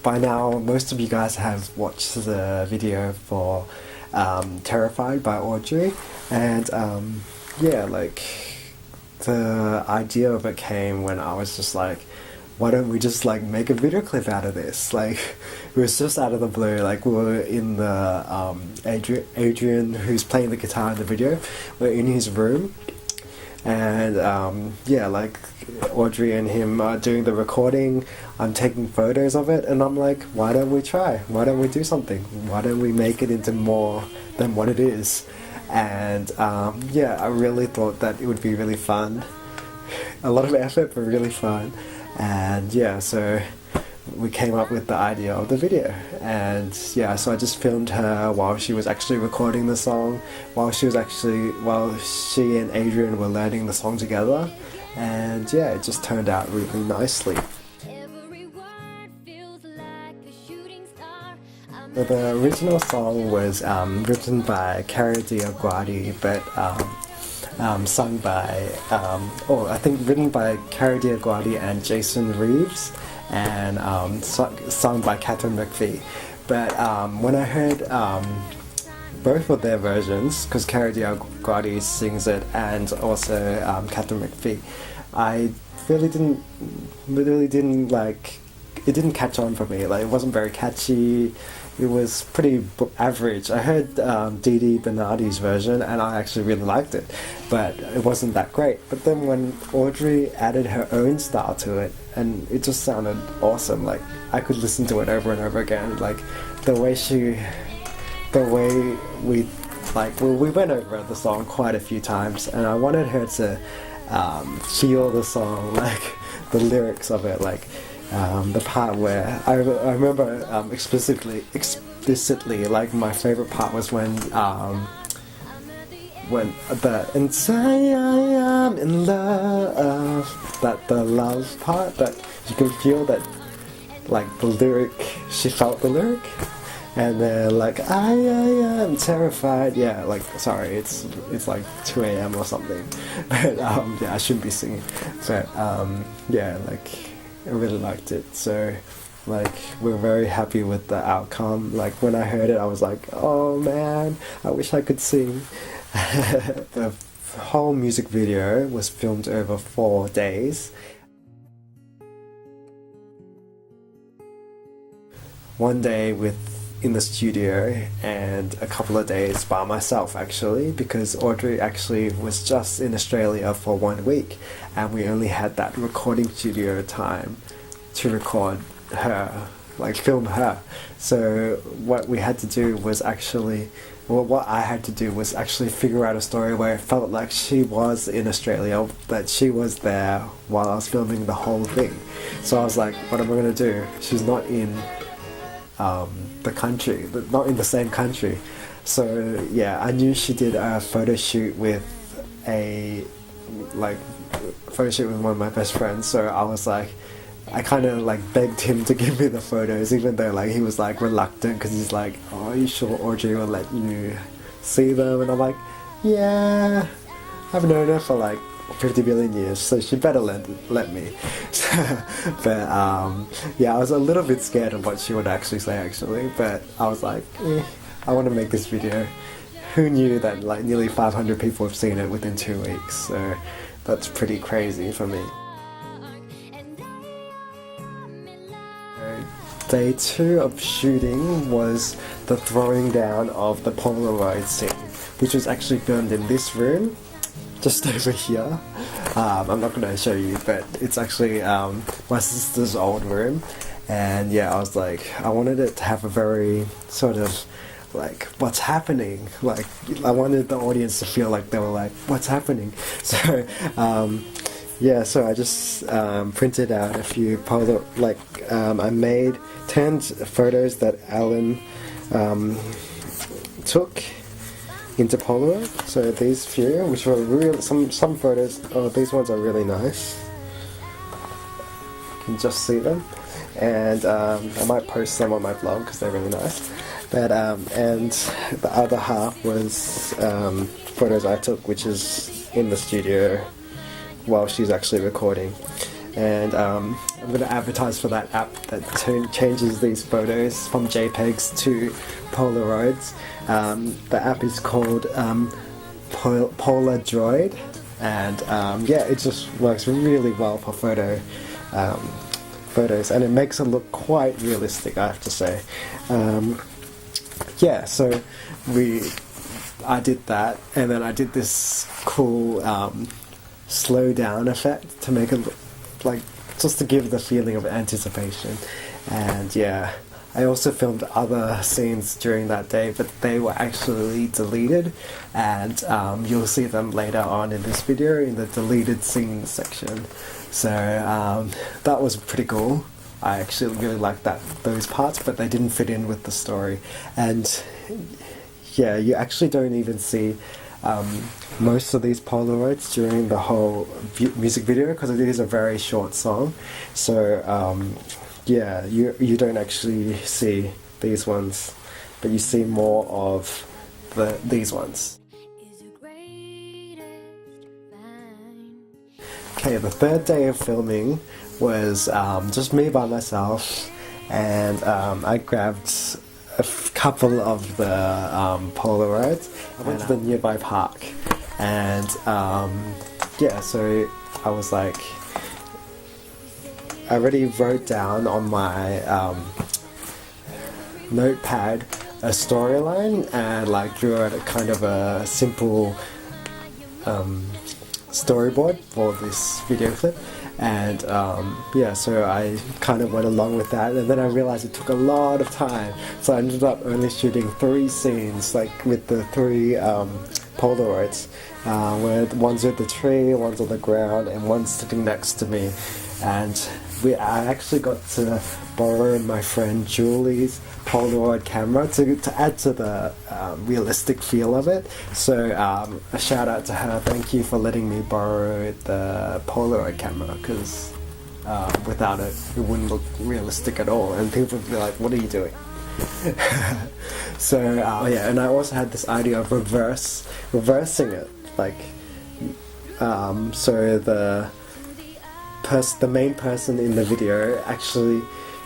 By now most of you guys have watched the video for Terrified by Audrey, and like the idea of it came when I was just like, why don't we just like make a video clip out of this? Like, it was just out of the blue. Like, we were in the Adrian, who's playing the guitar in the video, we're in his room, and like Audrey and him are doing the recording. I'm taking photos of it, and I'm like, why don't we try? Why don't we do something? Why don't we make it into more than what it is? And I really thought that it would be really fun. A lot of effort, but really fun. And so we came up with the idea of the video, and so I just filmed her while she was actually recording the song, while she and Adrian were learning the song together, and it just turned out really nicely. The original song was written by Cara Diaguardi, but sung by, written by Cara Diaguardi and Jason Reeves, and sung by Catherine McPhee. But when I heard both of their versions, because Cara Diaguardi sings it and also Catherine McPhee, I really didn't like, it didn't catch on for me. Like, it wasn't very catchy. It was pretty average. I heard Dee Dee Bernardi's version, and I actually really liked it, but it wasn't that great. But then when Audrey added her own style to it, and it just sounded awesome. Like, I could listen to it over and over again. Like, we went over the song quite a few times, and I wanted her to feel the song, like the lyrics of it, like the part where I remember explicitly, like, my favorite part was when the "and say I am in love," that the love part, that you can feel that, like, the lyric, she felt the lyric, and then like, I am terrified. Yeah, like, sorry, it's like 2 a.m. or something, but I shouldn't be singing, but like, I really liked it. So, like, we're very happy with the outcome. Like, when I heard it, I was like, oh man, I wish I could sing. The whole music video was filmed over 4 days. One day in the studio, and a couple of days by myself, actually, because Audrey actually was just in Australia for 1 week, and we only had that recording studio time to record her, like, film her. So what we had to do was actually, what I had to do was actually figure out a story where it felt like she was in Australia, that she was there while I was filming the whole thing. So I was like, what am I going to do? She's not in the country, not in the same country. So I knew she did a photo shoot with one of my best friends, so I was like, I kind of like begged him to give me the photos, even though like he was like reluctant, because he's like, oh, are you sure Audrey will let you see them? And I'm like, yeah, I've known her for like 50 billion years, so she better let me. But I was a little bit scared of what she would actually say, actually, but I was like, I want to make this video. Who knew that like nearly 500 people have seen it within 2 weeks, so that's pretty crazy for me. Day 2 of shooting was the throwing down of the Polaroid scene, which was actually filmed in this room, just over here. I'm not going to show you, but it's actually my sister's old room, and I was like, I wanted it to have a very sort of like, what's happening? Like, I wanted the audience to feel like they were like, what's happening? So so I just printed out a few I made 10 photos that Alan took into Polaroid. So these few, which were real, some photos. Oh, these ones are really nice. You can just see them, and I might post them on my blog because they're really nice. But and the other half was photos I took, which is in the studio while she's actually recording. and I'm going to advertise for that app that changes these photos from JPEGs to Polaroids. The app is called Polar Droid, and yeah, it just works really well for photos, and it makes it look quite realistic, I have to say. Yeah, so I did that, and then I did this cool slow down effect to make it look like, just to give the feeling of anticipation. And yeah, I also filmed other scenes during that day, but they were actually deleted, and you'll see them later on in this video in the deleted scenes section. So that was pretty cool. I actually really liked those parts, but they didn't fit in with the story. And yeah, you actually don't even see most of these Polaroids during the whole music video, because it is a very short song. So yeah, you don't actually see these ones, but you see more of these ones. Okay, the third day of filming was just me by myself, and I grabbed a couple of the Polaroids. I went to the nearby park, and yeah, so I was like, I already wrote down on my notepad a storyline, and like drew out a kind of a simple storyboard for this video clip. And yeah, so I kind of went along with that, and then I realized it took a lot of time, so I ended up only shooting 3 scenes, like with the 3 Polaroids, where one's with the tree, one's on the ground, and one's sitting next to me. And I actually got to borrow my friend Julie's Polaroid camera to add to the realistic feel of it. So a shout out to her. Thank you for letting me borrow the Polaroid camera, because without it, it wouldn't look realistic at all, and people would be like, what are you doing? So yeah, and I also had this idea of reversing it, like so the main person in the video actually,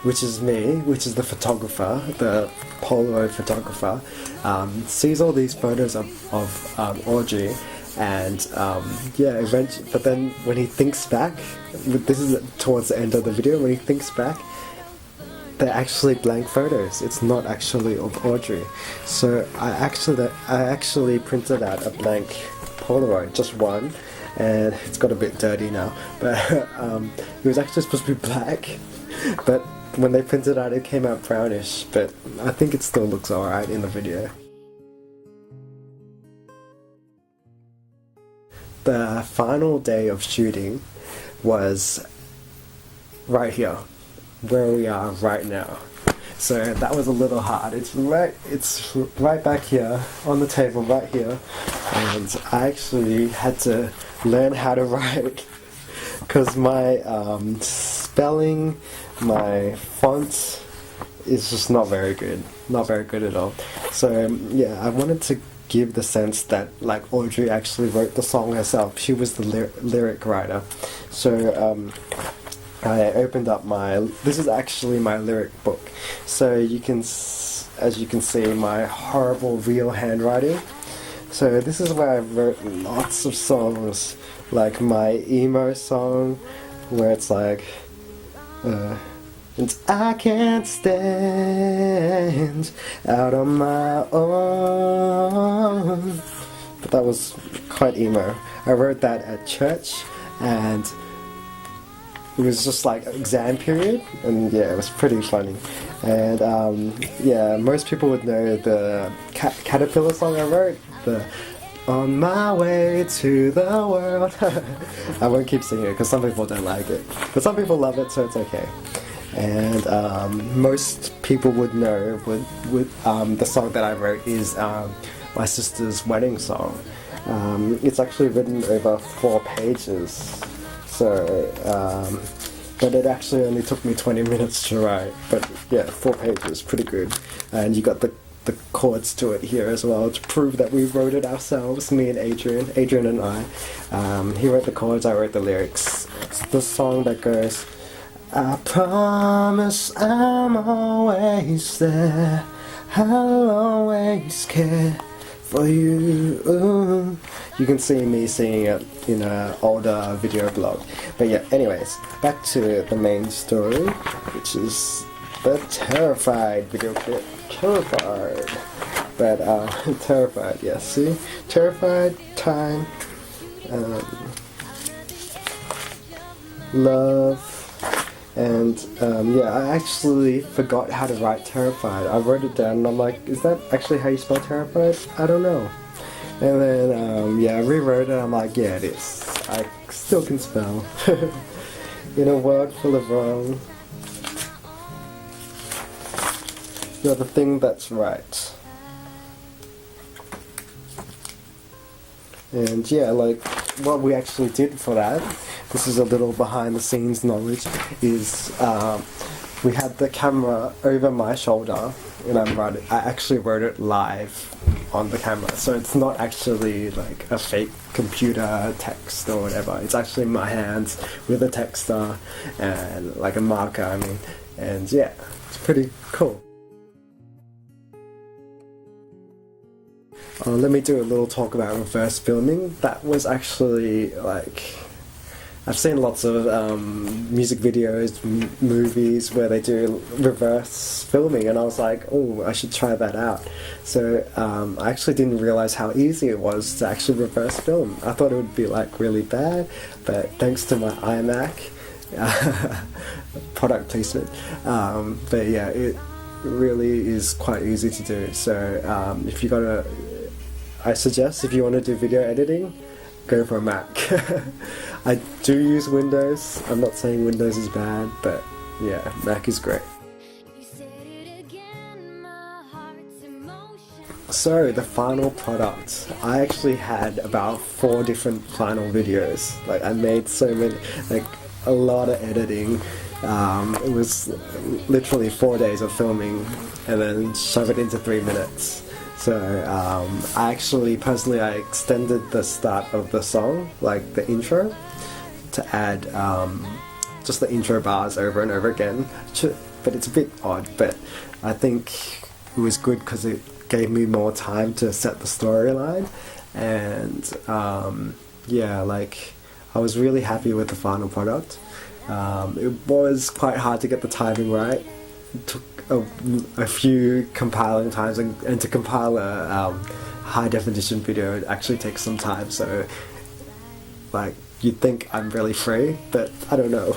which is me, which is the photographer, the Polaroid photographer, sees all these photos of Audrey, and yeah, eventually, but then when he thinks back, this is towards the end of the video, when he thinks back, they're actually blank photos. It's not actually of Audrey. So I actually printed out a blank Polaroid, just one, and it's got a bit dirty now, but it was actually supposed to be black, but when they printed it out, it came out brownish, but I think it still looks alright in the video. The final day of shooting was right here, where we are right now. So that was a little hard. It's right back here on the table, right here, and I actually had to learn how to write, because my spelling, my font is just not very good at all. So yeah, I wanted to give the sense that like Audrey actually wrote the song herself. She was the lyric writer. So I opened up this is actually my lyric book. So as you can see, my horrible real handwriting. So this is where I wrote lots of songs, like my emo song, where it's like, and I can't stand out on my own. But that was quite emo. I wrote that at church, and it was just like exam period, and yeah, it was pretty funny. And yeah, most people would know the Caterpillar song I wrote, the On My Way to the World. I won't keep singing it because some people don't like it, but some people love it, so it's okay. And most people would know the song that I wrote is my sister's wedding song. It's actually written over 4 pages. So, but it actually only took me 20 minutes to write. But yeah, 4 pages, pretty good. And you got the the chords to it here as well to prove that we wrote it ourselves, me and Adrian and I. He wrote the chords, I wrote the lyrics. It's the song that goes, I promise I'm always there, I'll always care for you. You can see me singing it in an older video blog. But yeah, anyways, back to the main story, which is the Terrified video clip. Terrified. But, Terrified, yeah, see? Terrified, time, love, and yeah, I actually forgot how to write Terrified. I wrote it down and I'm like, is that actually how you spell Terrified? I don't know. And then, yeah, I rewrote it, I'm like, yeah, it is. I still can spell. In a world full of wrong, you're the thing that's right. And yeah, like, what we actually did for that, this is a little behind the scenes knowledge, is we had the camera over my shoulder and I actually wrote it live on the camera, so it's not actually like a fake computer text or whatever. It's actually my hands with a texter and like a marker, I mean, and yeah, it's pretty cool. Let me do a little talk about reverse filming. That was actually like, I've seen lots of music videos, movies where they do reverse filming, and I was like, oh, I should try that out. So I actually didn't realize how easy it was to actually reverse film. I thought it would be like really bad, but thanks to my iMac, product placement, but yeah, it really is quite easy to do. So if you gotta, I suggest if you want to do video editing, go for a Mac. I do use Windows. I'm not saying Windows is bad, but yeah, Mac is great. So the final product, I actually had about 4 different final videos. Like I made so many, like a lot of editing. It was literally 4 days of filming and then shove it into 3 minutes. So I actually, personally, I extended the start of the song, like the intro, to add just the intro bars over and over again. But it's a bit odd, but I think it was good because it gave me more time to set the storyline. And yeah, like I was really happy with the final product. It was quite hard to get the timing right. It took a few compiling times, and to compile a high definition video it actually takes some time, so like you'd think I'm really free, but I don't know,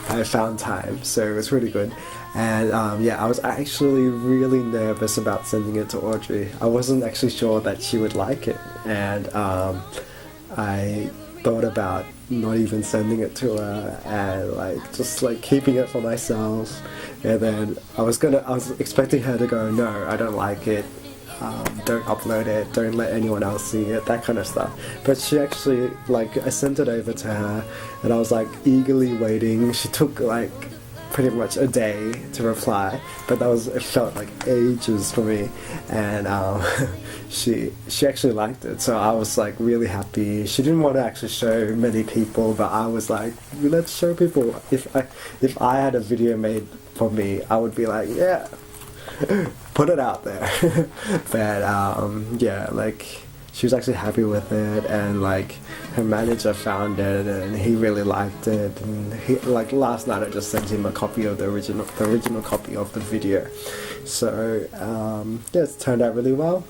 I found time, so it was really good. And yeah, I was actually really nervous about sending it to Audrey. I wasn't actually sure that she would like it, and I thought about not even sending it to her and like just like keeping it for myself. And then I was expecting her to go, no, I don't like it, don't upload it, don't let anyone else see it, that kind of stuff. But she actually, like, I sent it over to her and I was like eagerly waiting. She took like pretty much a day to reply, but it felt like ages for me. And she actually liked it, so I was like really happy. She didn't want to actually show many people, but I was like, let's show people. If I had a video made for me, I would be like, yeah, put it out there. But yeah, like she was actually happy with it, and like her manager found it and he really liked it, and like last night I just sent him a copy of the original copy of the video. So yeah, it's turned out really well,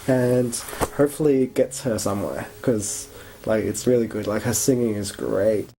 and hopefully it gets her somewhere, because like it's really good. Like her singing is great.